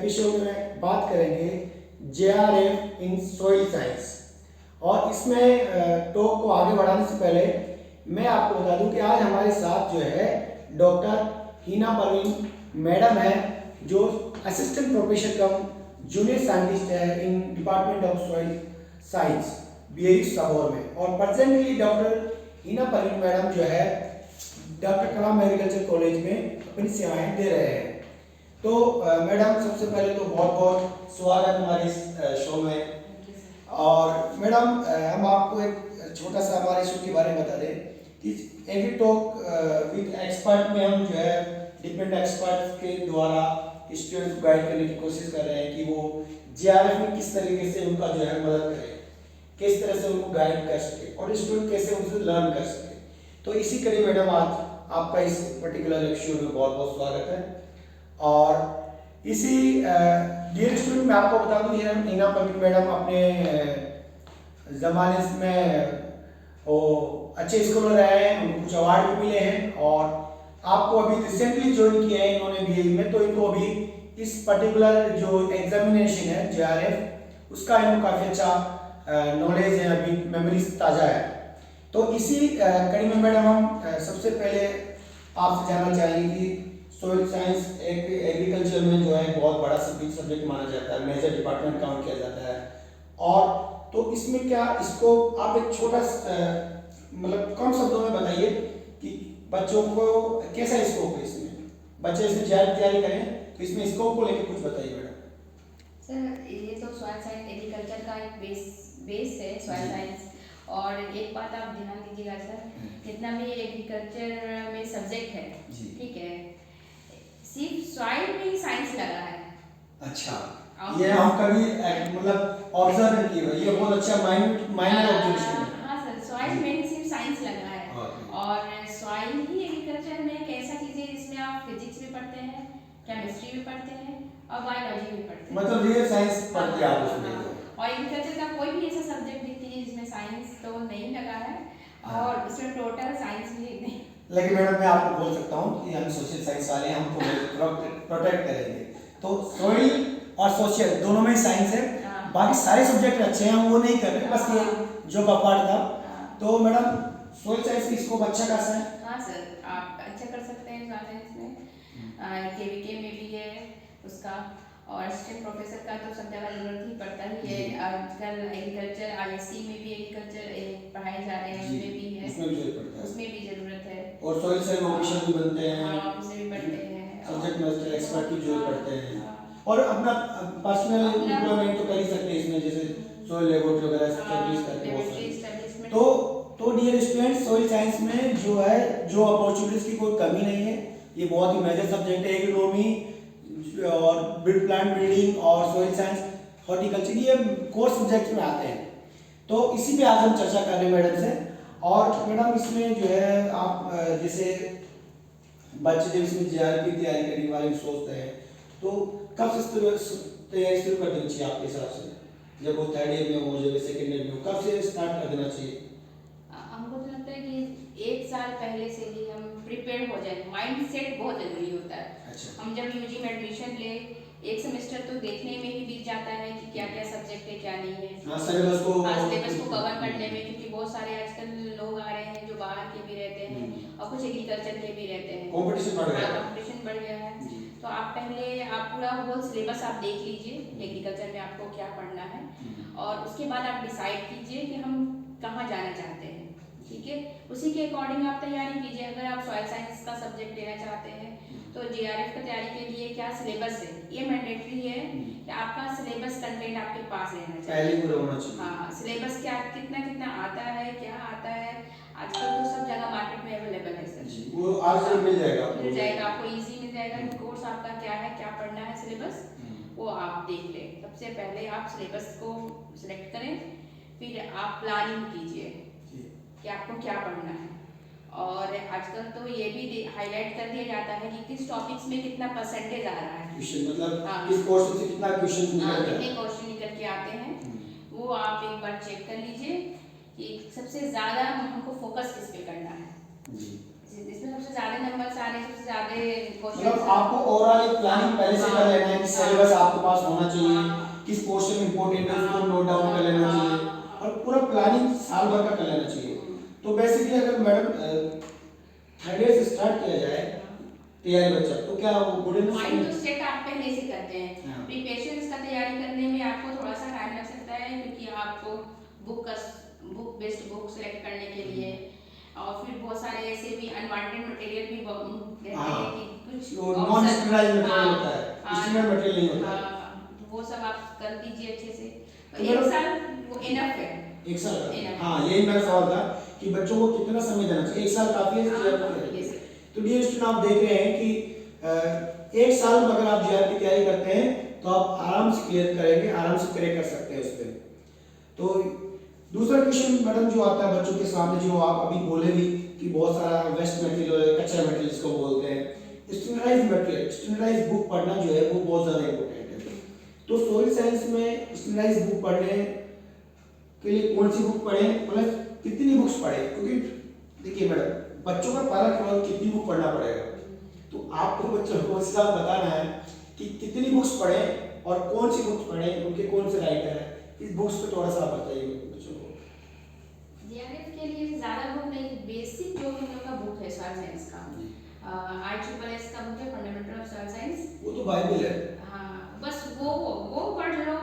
Episode में बात करेंगे जेआरएफ इन सॉइल साइंस। और इसमें टॉक को आगे बढ़ाने से पहले मैं आपको बता दूं कि आज हमारे साथ जो है डॉक्टर हिना परवीन मैडम है, जो असिस्टेंट प्रोफेसर कम जूनियर साइंटिस्ट है in department of soil science BAU Sabour में। और presently doctor Hina Parveen madam जो है डॉक्टर कलाम एग्रीकल्चर कॉलेज में अपनी सेवाएं दे रहे हैं। तो मैडम, सबसे पहले तो बहुत बहुत स्वागत हमारे इस शो में। और मैडम, हम आपको एक छोटा सा हमारे शो के बारे में बता दें कि एग्री टॉक विद एक्सपर्ट में हम जो है डिफरेंट एक्सपर्ट्स के द्वारा स्टूडेंट्स को गाइड करने की कोशिश कर रहे हैं कि वो जेआरएफ में किस तरीके से उनका जो है मदद करें, किस तरह से उनको गाइड कर सके और स्टूडेंट कैसे उनसे लर्न कर सके। तो इसी के लिए मैडम आज आपका इस पर्टिकुलर एपिसोड में बहुत बहुत स्वागत है। और इसी डियर स्टूडेंट मैं आपको बता दूं, हिना परवीन मैडम अपने ज़माने में वो अच्छे स्कॉलर रहे हैं, उनको कुछ अवार्ड भी मिले हैं और आपको अभी रिसेंटली ज्वाइन किया है इन्होंने बीएयू में। तो इनको अभी इस पर्टिकुलर जो एग्जामिनेशन है जेआरएफ उसका इनको काफ़ी अच्छा नॉलेज है, अभी मेमोरीज ताज़ा है। तो इसी कड़ी में मैडम हम सबसे पहले आपसे जानना चाहेंगे कि सोइल साइंस एक एग्रीकल्चर में जो है बहुत बड़ा सब्जेक्ट माना जाता है, मेजर डिपार्टमेंट काउंट किया जाता है। और तो इसमें क्या इसको आप एक छोटा मतलब कम शब्दों में बताइए कि बच्चों को कैसा स्कोप है इसमें, बच्चे इसमें ज़्यादा तैयारी करें तो इसमें स्कोप को लेकर कुछ बताइए मैडम। सर, ये तो सॉइल साइंस एग्रीकल्चर का एक बेस है सॉइल साइंस। और एक बात आप ध्यान दीजिएगा सर, जितना भी एग्रीकल्चर में सब्जेक्ट है, ठीक है, सिर्फ सॉइल में ही साइंस लगा है। अच्छा, ये हम कभी मतलब ऑब्जर्व नहीं किए, ये बहुत अच्छा माइनर ऑब्जर्वेशन है। हाँ सर, सॉइल में ही सिर्फ साइंस लगा है। और सॉइल ही एग्रीकल्चर में एक ऐसा चीज़ है जिसमें आप फिजिक्स भी पढ़ते हैं, केमिस्ट्री भी पढ़ते हैं और बायोलॉजी भी पढ़ते हैं, मतलब रियल साइंस पढ़ते हैं आप उसमें। और एग्रीकल्चर का कोई भी ऐसा सब्जेक्ट दिखती है जिसमें साइंस तो नहीं लगा है और उसमें टोटल साइंस भी नहीं। लेकिन मैडम मैं आपको बोल सकता हूँ कि हम सोशल साइंस वाले हैं, हमको प्रोटेक्ट करेंगे। तो सॉइल और सोशल दोनों में ही साइंस है, बाकी सारे सब्जेक्ट अच्छे हैं, हम वो नहीं कर रहे, बस ये जो पार्ट था। तो मैडम सॉइल साइंस की स्कोप अच्छा खासा है। हाँ सर, आप अच्छा कर सकते हैं सॉइल साइंस में। केवीके में भी है उसका, और असिस्टेंट प्रोफेसर का तो सब जगह जरूरत ही पड़ता ही है। आजकल एग्रीकल्चर आईएससी में भी एग्रीकल्चर पढ़ाए जा रहे हैं, उसमें भी है, उसमें भी जरूरत है। और सॉइल से ऑफिसर भी बनते हैं, हाँ, उसमें भी पढ़ते हैं, सब्जेक्ट मैटर एक्सपर्ट भी जो पढ़ते हैं, और अपना पर्सनल एम्प्लॉयमेंट तो कर ही सकते हैं इसमें, जैसे सॉइल लेबोरेटरी वगैरह एस्टैब्लिश करके बहुत सारे। तो डियर स्टूडेंट्स, सॉइल साइंस में जो है जो अपॉर्चुनिटीज की कोई कमी नहीं है, ये बहुत ही मेजर सब्जेक्ट है। एग्रोनॉमी और प्लांट ब्रीडिंग और सॉइल साइंस, हॉर्टिकल्चर, ये कोर सब्जेक्ट में आते हैं। तो इसी पे आज हम चर्चा कर रहे हैं मैडम से। और मैडम इसमें जो है आप जैसे बच्चे जब इसमें जेआरएफ की तैयारी करने के बारे में सोचते हैं तो कब से तैयारी शुरू कर देनी चाहिए आपके हिसाब से? जब वो थर्ड ईयर में हो, जब सेकेंड ईयर में हो, कब से स्टार्ट कर देना चाहिए? हमको तो लगता है कि 1 साल पहले से ही हम प्रिपेयर हो जाए। माइंड सेट बहुत जरूरी होता है। अच्छा। हम जब यूजी में एडमिशन ले, एक सेमेस्टर तो देखने में ही बीत जाता है कि क्या क्या सब्जेक्ट है, क्या नहीं है। सिलेबस को कवर करने में, क्योंकि बहुत सारे आजकल लोग आ रहे हैं जो बाहर के भी रहते हैं और कुछ एग्रीकल्चर के भी रहते हैं। कंपटीशन बढ़ गया है। कंपटीशन बढ़ गया है। तो आप पहले आप पूरा होल सिलेबस आप देख लीजिए एग्रीकल्चर में आपको क्या पढ़ना है, और उसके बाद आप डिसाइड कीजिए कि हम कहाँ जाना चाहते हैं, ठीक है। उसी के अकॉर्डिंग आप तैयारी कीजिए। अगर आप सॉइल साइंस का सब्जेक्ट लेना चाहते हैं तो जेआरएफ की तैयारी के लिए क्या सिलेबस है, ये मैंडेटरी है कि आपका सिलेबस कंटेंट आपके पास रहना चाहिए। हाँ, सिलेबस क्या कितना कितना आता है, क्या आता है, आजकल तो सब जगह मार्केट में अवेलेबल है सर, वो आज मिल जाएगा आपको इजी मिल जाएगा कि कोर्स आपका क्या है, क्या पढ़ना है, सिलेबस वो आप देख लें। सबसे पहले आप सिलेबस को सिलेक्ट करें, फिर आप प्लानिंग कीजिए कि आपको क्या पढ़ना है। और आजकल तो ये भी हाईलाइट कर दिया जाता है कि किस टॉपिक्स में कितना परसेंटेज आ रहा है, मतलब किस पोर्शन से कितना क्वेश्चन निकल के आते हैं, वो आप एक बार चेक कर लीजिए कि सबसे ज़्यादा हमको फोकस किस पे करना है। इसमें सबसे ज्यादा नंबर आने, सबसे ज्यादा मतलब क्वेश्चन आपको ओवरऑल एक प्लानिंग पहले से कर लेना है कि सिलेबस आपके पास होना चाहिए, हाँ। किस पोर्शन इंपॉर्टेंट है उसको हाँ, नोट डाउन कर लेना हाँ, चाहिए हाँ। और पूरा प्लानिंग साल भर का कर लेना चाहिए। तो बेसिकली अगर मैडम थर्ड ईयर से स्टार्ट किया जाए तैयारी बच्चा तो क्या वो गुड माइंड तो सेट आप पहले से करते हैं। हाँ। प्रिपरेशंस का तैयारी करने में आपको थोड़ा सा टाइम लग सकता है, क्योंकि आपको बुक बेस्ड बुक सेलेक्ट करने के लिए, और फिर बहुत सारे ऐसे भी अनवांटेड मटेरियल भी रहते हैं कि कुछ नॉन स्टैंडर्डाइज्ड मटेरियल होता है, हाँ, स्टैंडर्ड मटेरियल नहीं होता है। हाँ, तो वो सब आप कर दीजिए अच्छे से। तो एक मैडम साल वो इनफ है। एक साल का? Enough। हाँ यही मेरा सवाल था कि बच्चों को कितना समय देना चाहिए, एक साल काफी है हाँ, JR? yes, sir। तो डियर स्टूडेंट आप देख रहे हैं कि एक साल में अगर आप JR की तैयारी करते हैं तो आप आराम से क्लियर करेंगे, आराम से क्रैक कर सकते हैं उस पर। तो दूसरा क्वेश्चन मैडम जो आता है बच्चों के सामने, जो आप अभी बोले भी कि बहुत सारा वेस्ट मटेरियल, कच्चा मटेरियल जिसको बोलते हैं, स्टैंडर्डाइज्ड मटेरियल, स्टैंडर्डाइज्ड बुक पढ़ना जो है वो बहुत ज़्यादा इंपॉर्टेंट है। तो सोइल साइंस में स्टैंडर्डाइज्ड बुक पढ़ने के लिए कौन सी बुक पढ़ें, प्लस कितनी बुक्स पढ़ें? क्योंकि देखिए मैडम बच्चों का पहला सवाल कितनी बुक पढ़ना पड़ेगा, तो आपको बच्चों को उसका बताना है कि कितनी बुक्स पढ़ें और कौन सी बुक्स पढ़ें, उनके कौन से राइटर हैं, इस बुक्स पे थोड़ा सा आप बताइए बच्चों को। जीआरएफ के लिए ज़्यादा बुक नहीं, बेसिक जो हम लोग का बुक है सॉइल साइंस का, ISSS का बुक है फंडामेंटल ऑफ सॉइल साइंस। वो तो बाइबल है। हाँ, बस वो पढ़ लो,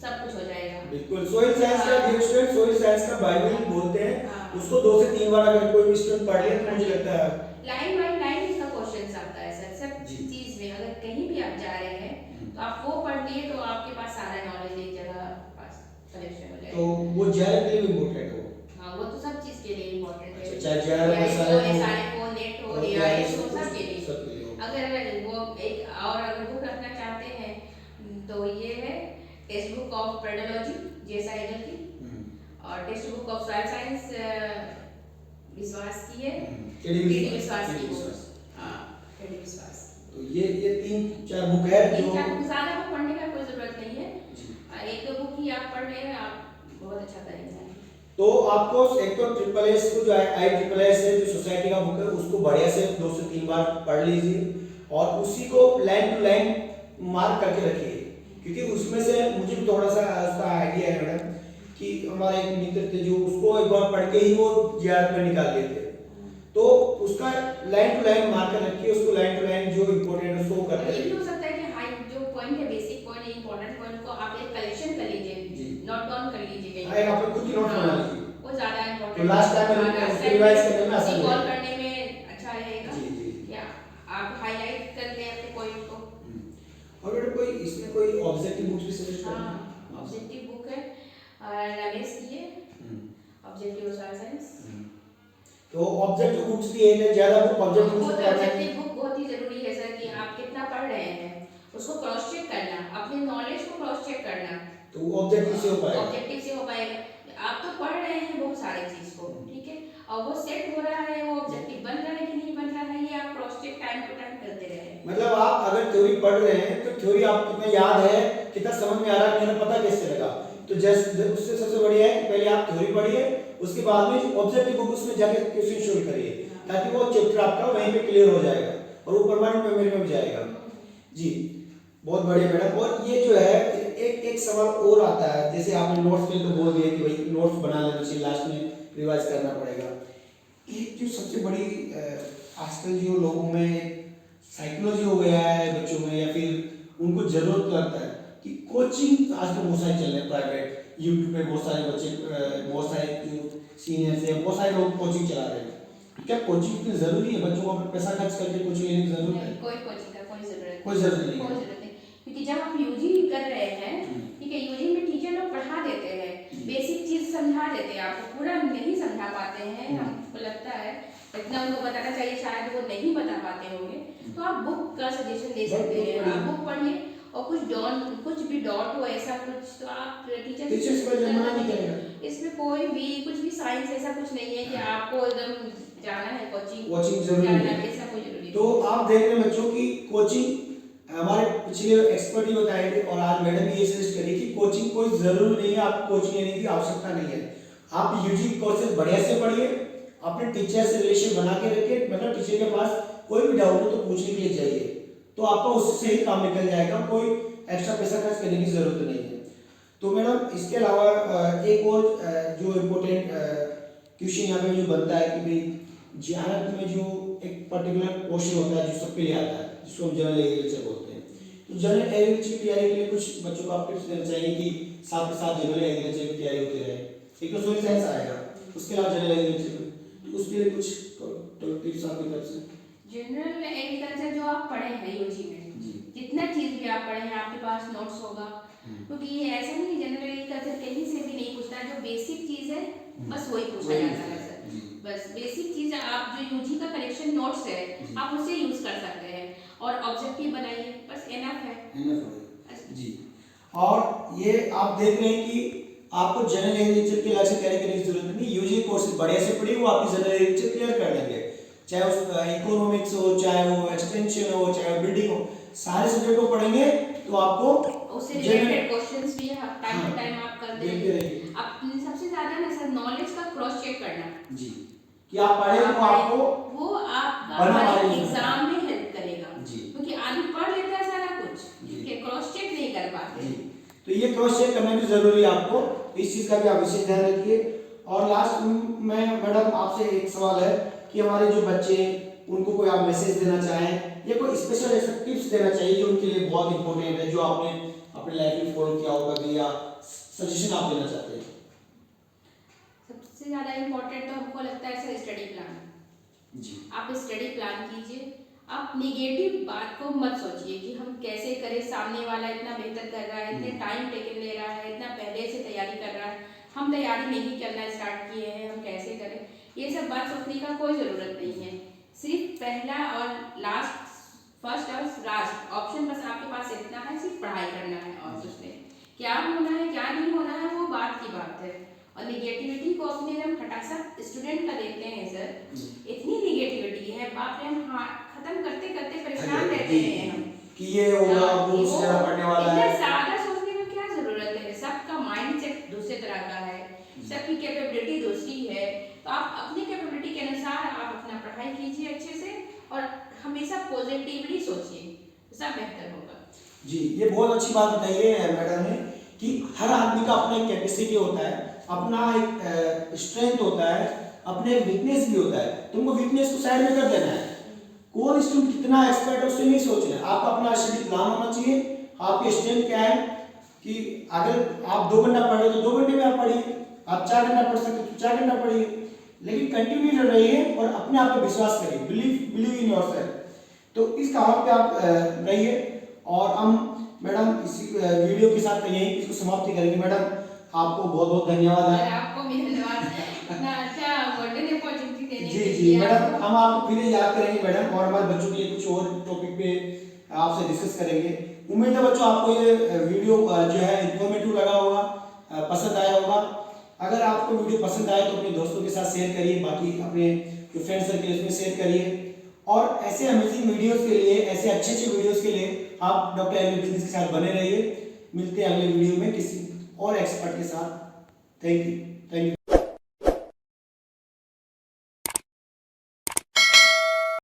सब कुछ हो जाएगा। बिल्कुल, सोइल साइंस का डियर स्टूडेंट, सोइल साइंस का बाइबल बोलते हैं, हाँ। उसको 2 से 3 बार अगर कोई स्टूडेंट पढ़ ले तो मुझे लगता है लाइन बाय लाइन इसका क्वेश्चन आता है सर, सब जी। चीज में अगर कहीं भी आप जा रहे हैं तो आप वो पढ़ लिए तो आपके पास सारा नॉलेज एक जगह पास कलेक्शन हो जाएगा। तो वो JR के लिए भी इम्पोर्टेंट है वो। हाँ, वो तो सब चीज के लिए इम्पोर्टेंट है, चाहे JR में सारे को नेट हो, AIS हो, सब के लिए। सब के लिए हो। अगर वो एक और अगर बुक रखना चाहते हैं तो ये है text book of pedology JSIL की, और text book of soil science विश्वास की है, केडी विश्वास की बुक। हाँ, केडी विश्वास। तो ये 3-4 बुक है जो ज़्यादा बुक पढ़ने का कोई जरूरत नहीं है, एक दो बुक ही आप पढ़ लें, आप बहुत अच्छा करेंगे। तो आपको एक तो SSS को जो है ISSS है जो सोसाइटी का बुक है उसको बढ़िया से 2 से 3 बार पढ़ लीजिए और उसी को लाइन टू लाइन मार्क करके रखिए, क्योंकि उसमें से मुझे भी थोड़ा सा उसका आइडिया है मैडम कि हमारे एक मित्र थे जो उसको एक बार पढ़ के ही वो JR में निकाल लेते, तो उसका लाइन टू लाइन मार्कर रखिए, उसको लाइन टू लाइन जो इम्पोर्टेंट है उसको करते ये भी रहिए। हो सकता है कि हाई जो पॉइंट है, बेसिक पॉइंट, इंपॉर्टेंट पॉइंट को आप एक कलेक्शन कर लीजिए, नोट डाउन कर लीजिए कहीं। हाँ, आप खुद ही नोट बना लीजिए, वो ज़्यादा इम्पोर्टेंट तो लास्ट टाइम रिवाइज करने में आसानी रिकॉल होगी। करने में अच्छा रहेगा। जी जी। या आप हाईलाइट कर लें अपने पॉइंट को। और बेटा कोई इसमें कोई ऑब्जेक्टिव बुक्स भी सजेस्ट करें? हाँ, ऑब्जेक्टिव बुक है रमेश की है, ऑब्जेक्टिव सॉइल साइंस। तो ऑब्जेक्टिव बुक्स भी है, ज्यादा बुक ऑब्जेक्टिव बुक्स पढ़ना है। ऑब्जेक्टिव बुक बहुत ही जरूरी है सर कि आप कितना पढ़ रहे हैं उसको क्रॉस चेक करना, अपने नॉलेज को क्रॉस चेक करना, तो वो ऑब्जेक्टिव से हो पाएगा। ऑब्जेक्टिव से हो पाएगा। आप तो पढ़ रहे हैं बहुत सारी चीज को, ठीक है, और वो सेट हो रहा है, वो ऑब्जेक्टिव बन रहा है कि नहीं बन रहा है, ये आप cross check time to time करते रहे। मतलब आप अगर थ्योरी पढ़ रहे हैं तो थ्योरी आपको कितना याद है, कितना समझ में आ रहा है, मेरा पता कैसे लगा? तो जस्ट उससे सबसे बढ़िया है कि पहले आप थ्योरी पढ़िए, उसके बाद में ऑब्जेक्टिव बुक उसमें जाके क्वेश्चन सोल्व करिए, ताकि वो चैप्टर आपका वहीं पे क्लियर हो जाएगा और वो परमानेंट मेमोरी में भी जाएगा। जी बहुत बढ़िया मैडम। और ये जो है एक सवाल और आता है, जैसे आपने नोट्स पे तो बोल दिया कि भाई नोट्स बना लेना चाहिए, लास्ट में रिवाइज करना पड़ेगा। एक जो सबसे बड़ी आजकल जो लोगों में साइकोलॉजी हो गया है बच्चों में, या फिर उनको जरूरत लगता है कि कोचिंग आजकल बहुत सारे चल रहे हैं प्राइवेट, यूट्यूब पे बहुत सारे बच्चे, बहुत सारे जो सीनियर्स हैं, बहुत सारे लोग कोचिंग चला रहे हैं। क्या कोचिंग इतनी जरूरी है? बच्चों को अपना पैसा खर्च करके कोचिंग लेने की जरूरत है? कोई कोचिंग का कोई जरूरत कोई जरूरत नहीं है। कोई जरूरत नहीं, क्योंकि जब आप यूजी कर रहे हैं, ठीक है, यूजी में टीचर लोग पढ़ा देते हैं, बेसिक चीज समझा देते हैं, आपको पूरा नहीं समझा पाते हैं, हमको लगता है इतना उनको बताना चाहिए, शायद वो नहीं बता पाते होंगे, तो आप बुक का सजेशन दे सकते हैं, आप बुक पढ़िए और कुछ भी डॉट हो ऐसा कुछ तो आप टीचर्स को मना नहीं करेगा। इसमें कोई भी कुछ भी साइंस ऐसा कुछ नहीं है कि आपको एकदम जाना है कोचिंग जरूरी है, ऐसा कोई जरूरी। तो आप देख रहे हैं बच्चों की कोचिंग हमारे पिछले एक्सपर्ट ही बताए थे और आज मैडम ये सजेस्ट करी कि कोचिंग कोई जरूरी नहीं है, आपको कोचिंग लेने की आवश्यकता नहीं है। आप यूजी कोर्सेज बढ़िया से पढ़िए, अपने टीचर से रिलेशन बना के रखिए, मतलब टीचर के पास कोई भी डाउट हो तो पूछने के लिए जाइए, तो आपका उससे ही काम निकल जाएगा, कोई एक्स्ट्रा पैसा खर्च करने की जरूरत नहीं है। तो मैडम इसके अलावा एक और जो इम्पोर्टेंट क्वेश्चन यहाँ पे जो बनता है कि भाई जेआरएफ में जो एक पर्टिकुलर क्वेश्चन होता है जो सबके लिए आता है, जिसको हम जनरल एग्रीकल्चर बोलते हैं, तो जनरल एग्रीकल्चर की तैयारी के लिए कुछ बच्चों को आप टिप्स देना चाहिए कि साथ के साथ जनरल एग्रीकल्चर की तैयारी होती रहे। एक तो सोशल साइंस आएगा, उसके अलावा जनरल एग्रीकल्चर, तो उसके लिए कुछ टिप्स आपकी तरफ से। जनरल एग्रीकल्चर जो आप पढ़े हैं यूजी में, जितना चीज भी आप पढ़े हैं आपके पास नोट्स होगा, क्योंकि ये ऐसा नहीं कि जनरल एग्रीकल्चर कहीं से भी नहीं पूछता है, जो बेसिक चीज है बस वही पूछा जाता है सर। बस बेसिक चीज आप जो यूजी का करेक्शन नोट्स है आप उसे यूज कर सकते हैं और ऑब्जेक्टिव बनाइए, बस एनफ है जी। और ये आप देख रहे हैं कि आपको जनरल एग्रीकल्चर के अलग से तैयारी करने की जरूरत नहीं, यूजी कोर्स बढ़िया से पढ़िए, वो आपकी जनरल एग्रीकल्चर क्लियर कर देंगे, चाहे उस इकोनॉमिक्स हो, चाहे वो एक्सटेंशन हो, चाहे वो बिल्डिंग हो, सारे सब्जेक्ट को पढ़ेंगे तो आपको उससे रिलेटेड क्वेश्चंस भी टाइम टू टाइम आप कर देंगे। अब सबसे ज्यादा ना सर नॉलेज का क्रॉस चेक करना जी, कि आप पढ़े तो आपको वो आपका एग्जाम में हेल्प करेगा जी, क्योंकि आदमी पढ़ लेता है सारा कुछ कि क्रॉस चेक नहीं कर पाते, तो ये क्रॉस चेक करना भी जरूरी है आपको, इस चीज का भी आप विशेष ध्यान रखिए। और लास्ट में मैडम आपसे एक सवाल है कि हमारे जो बच्चे उनको कोई आप मैसेज देना चाहें या कोई स्पेशल ऐसा टिप्स देना चाहिए जो उनके लिए बहुत इंपॉर्टेंट है, जो आपने अपने लाइफ में फॉलो किया होगा भी, या सजेशन आप देना चाहते हैं। सबसे ज्यादा इंपॉर्टेंट तो हमको लगता है सर स्टडी प्लान जी। आप स्टडी प्लान कीजिए, आप नेगेटिव बात को मत सोचिए कि हम कैसे करें, सामने वाला इतना बेहतर कर रहा है, इतने टाइम टेकन ले रहा है, इतना पहले से तैयारी कर रहा है, हम तैयारी नहीं करना स्टार्ट किए हैं, हम कैसे करें, ये सब बात सोचने का कोई ज़रूरत नहीं है। सिर्फ पहला और लास्ट, फर्स्ट और लास्ट ऑप्शन बस आपके पास इतना है, सिर्फ पढ़ाई करना है और कुछ नहीं। क्या होना है क्या नहीं होना है वो बात की बात है। और निगेटिविटी को अपने हम हटासा स्टूडेंट का देखते हैं सर, इतनी निगेटिविटी है बाप रे, हम खत्म करते करते परेशान रहते हैं हम कि ये होगा वो उससे ज़्यादा पढ़ने वाला है, ज़्यादा सोचने में क्या जरूरत है, सबका माइंडसेट दूसरे तरह का है, सबकी कैपेबिलिटी दूसरी है, तो आप अपनी कैपेबिलिटी के अनुसार आप अपना पढ़ाई कीजिए अच्छे से और हमेशा पॉजिटिवली सोचिए, सब बेहतर होगा। जी, ये बहुत अच्छी बात बताई है मैडम ने कि हर आदमी का अपना एक कैपेसिटी होता है, अपना एक स्ट्रेंथ होता है, अपने वीकनेस भी होता है, तुमको वीकनेस को साइड में कर देना है। कौन स्टूडेंट कितना एक्सपर्ट है उससे नहीं सोचना है, आपका अपना स्टडी प्लान होना चाहिए, आपकी स्ट्रेंथ क्या है कि अगर आप 2 घंटा पढ़ रहे हो तो 2 घंटे में आप पढ़िए, आप 4 घंटा पढ़ सकते हो तो 4 घंटा पढ़िए, लेकिन कंटिन्यू रहिए और अपने आप पे विश्वास करिए, बिलीव इन योरसेल्फ। तो इस काम पे आप रहिए। और हम मैडम इसी वीडियो के साथ यही इसको समाप्ति करेंगे। मैडम आपको बहुत बहुत धन्यवाद है। आपको भी धन्यवाद इतना अच्छा गोल्डन अपॉर्चुनिटी देने के लिए। जी मैडम, हम आपको फिर याद करेंगे मैडम, और हमारे बच्चों के लिए कुछ और टॉपिक पे आपसे डिस्कस करेंगे। उम्मीद है बच्चों आपको ये वीडियो जो है इंफॉर्मेटिव लगा होगा, पसंद आया होगा। अगर आपको वीडियो पसंद आए तो अपने दोस्तों के साथ शेयर करिए, बाकी अपने जो फ्रेंड सर्कल उसमें शेयर करिए। और ऐसे अमेजिंग वीडियोस के लिए, ऐसे अच्छे वीडियोस के लिए आप डॉक्टर एलवी बिजनेस के साथ बने रहिए। मिलते हैं अगले वीडियो में किसी और एक्सपर्ट के साथ। Thank you.